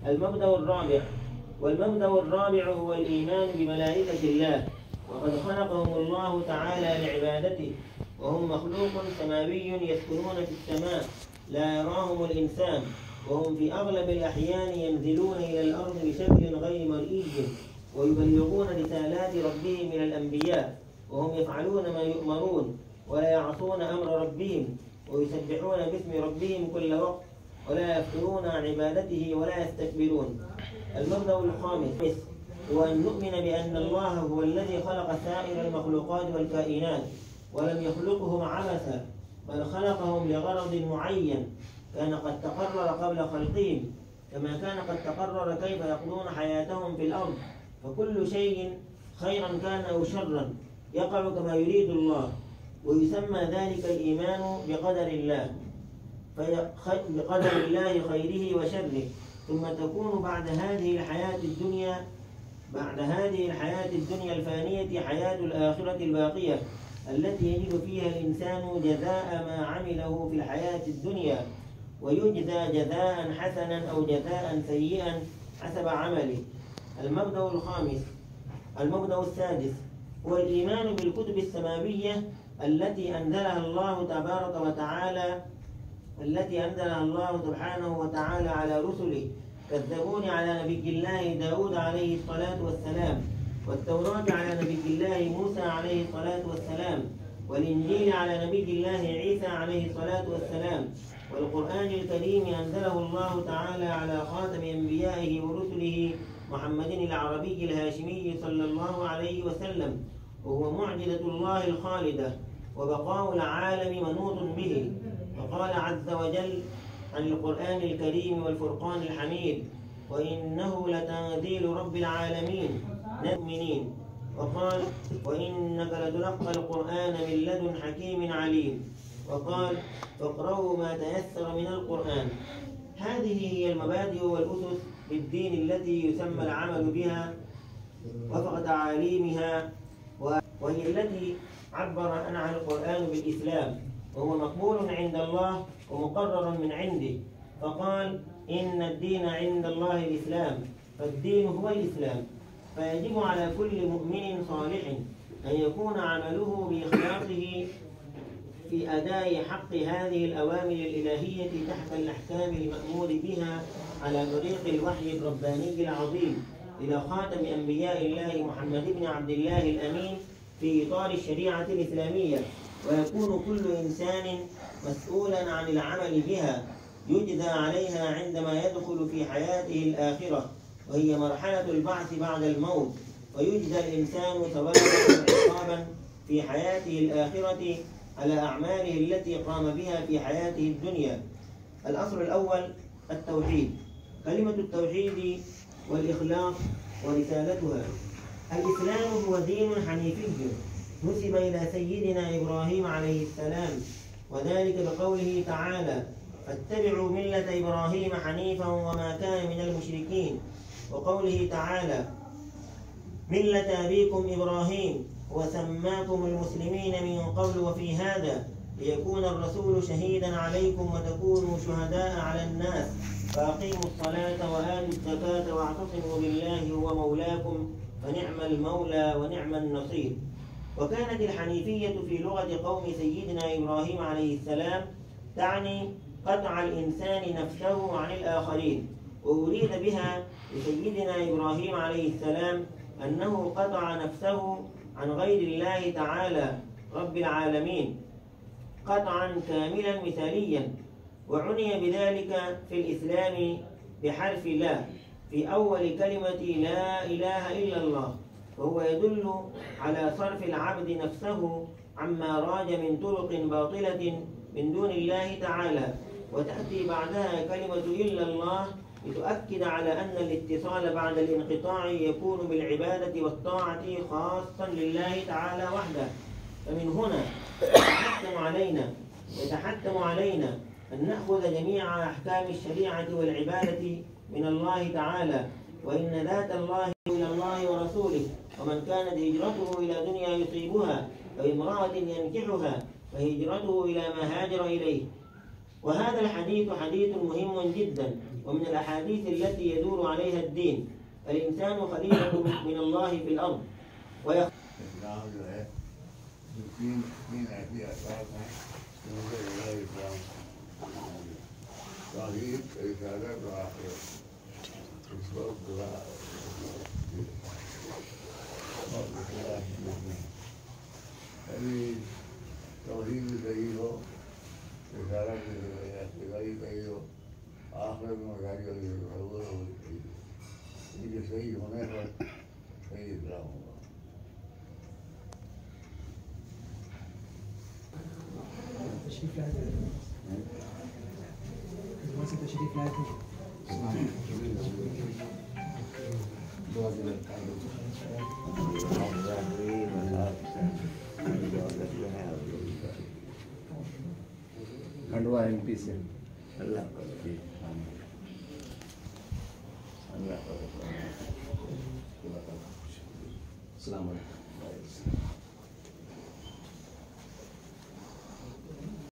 المبدأ الرابع. والمبدأ الرابع هو الإيمان بملائكة الله، وقد خلقهم الله تعالى لعبادته، وهم مخلوق سماوي يسكنون في السماء لا يراهم الإنسان، وهم في أغلب الأحيان ينزلون إلى الأرض بشكل غير مرئي، ويبلغون رسالات ربهم من الأنبياء، وهم يفعلون ما يؤمرون ولا يعصون أمر ربهم، ويسبحون باسم ربهم كل وقت، ولا يفترون عن عبادته ولا يستكبرون. المبدأ الخامس هو أن نؤمن بأن الله هو الذي خلق سائر المخلوقات والكائنات، ولم يخلقهم عبثا، بل خلقهم لغرض معين كان قد تقرر قبل خلقهم، كما كان قد تقرر كيف يقضون حياتهم في الأرض، فكل شيء خيرا كان أو شرا يقع كما يريد الله، ويسمى ذلك الإيمان بقدر الله، بقدر الله خيره وشره. ثم تكون بعد هذه الحياة الدنيا الفانية حياة الآخرة الباقية، التي يجد فيها الإنسان جزاء ما عمله في الحياة الدنيا، ويجزى جزاء حسنا أو جزاء سيئا حسب عمله. المبدأ السادس هو الإيمان بالكتب السماوية التي أنزلها الله سبحانه وتعالى على رسله، كالزبور على نبي الله داود عليه الصلاة والسلام، والتوراة على نبي الله موسى عليه الصلاة والسلام، والإنجيل على نبي الله عيسى عليه الصلاة والسلام، والقرآن الكريم أنزله الله تعالى على خاتم أنبيائه ورسله محمد العربي الهاشمي صلى الله عليه وسلم، وهو معجزة الله الخالدة، وبقاء العالم منوط به. فقال عز وجل عن القرآن الكريم والفرقان الحميد: وإنه لتنزيل رب العالمين المؤمنين. وقال: وإنك لتلقى القرآن من لدن حكيم عليم. وقال: فاقرأوا ما تيسر من القرآن. هذه هي المبادئ والأسس بالدين التي يسمى العمل بها وفق تعاليمها، وهي التي عبر عنها القرآن بالإسلام، وهو مقبول عند الله ومقرر من عنده، فقال: إن الدين عند الله الإسلام، فالدين هو الإسلام. فيجب على كل مؤمن صالح أن يكون عمله بإخلاصه في أداء حق هذه الأوامر الإلهية تحت الأحكام المأمور بها على طريق الوحي الرباني العظيم إلى خاتم أنبياء الله محمد بن عبد الله الأمين في إطار الشريعة الإسلامية، ويكون كل إنسان مسؤولا عن العمل بها، يجزى عليها عندما يدخل في حياته الآخرة، وهي مرحلة البعث بعد الموت، ويجزى الإنسان ثوابا وعقابا في حياته الآخرة على أعماله التي قام بها في حياته الدنيا. الأصل الأول التوحيد. كلمة التوحيد والإخلاص ورسالتها. الإسلام هو دين حنيفي نسب إلى سيدنا إبراهيم عليه السلام، وذلك بقوله تعالى: فاتبعوا ملة إبراهيم حنيفا وما كان من المشركين، وقوله تعالى: ملة أبيكم إبراهيم وسماكم المسلمين من قبل وفي هذا ليكون الرسول شهيدا عليكم وتكونوا شهداء على الناس، فأقيموا الصلاة وآتوا الزكاة واعتصموا بالله هو مولاكم فنعم المولى ونعم النصير. وكانت الحنيفية في لغة قوم سيدنا إبراهيم عليه السلام تعني قطع الإنسان نفسه عن الآخرين، وأريد بها لسيدنا إبراهيم عليه السلام أنه قطع نفسه عن غير الله تعالى رب العالمين قطعا كاملا مثاليا. وعني بذلك في الإسلام بحرف لا في أول كلمة لا إله إلا الله، وهو يدل على صرف العبد نفسه عما راج من طرق باطلة من دون الله تعالى، وتأتي بعدها كلمة إلا الله لتؤكد على أن الاتصال بعد الانقطاع يكون بالعبادة والطاعة خاصا لله تعالى وحده. فمن هنا يتحتم علينا أن نأخذ جميع أحكام الشريعة والعبادة من الله تعالى، وإن ذات الله إلى الله ورسوله، ومن كانت هجرته إلى دنيا يصيبها أو امرأة ينكحها فهجرته إلى ما هاجر إليه. وهذا الحديث حديث مهم جدا، ومن الأحاديث التي يدور عليها الدين. الإنسان خليفة من الله في الأرض اسلام جو ہے تین ایسی اثرات ہیں جن سے بڑا اسلام توحید رسالت و آخرت اس کو بڑا یعنی توحید بھی صحیح ہو رسالت بھی صحیح ہو آخرت میں گاڑی ہوگی یہ صحیح ہونے پر صحیح اسلام ہوگا. تشريف لازم تشريف لازم کھنڈوا ایم پی سے اللہ السلام علیکم.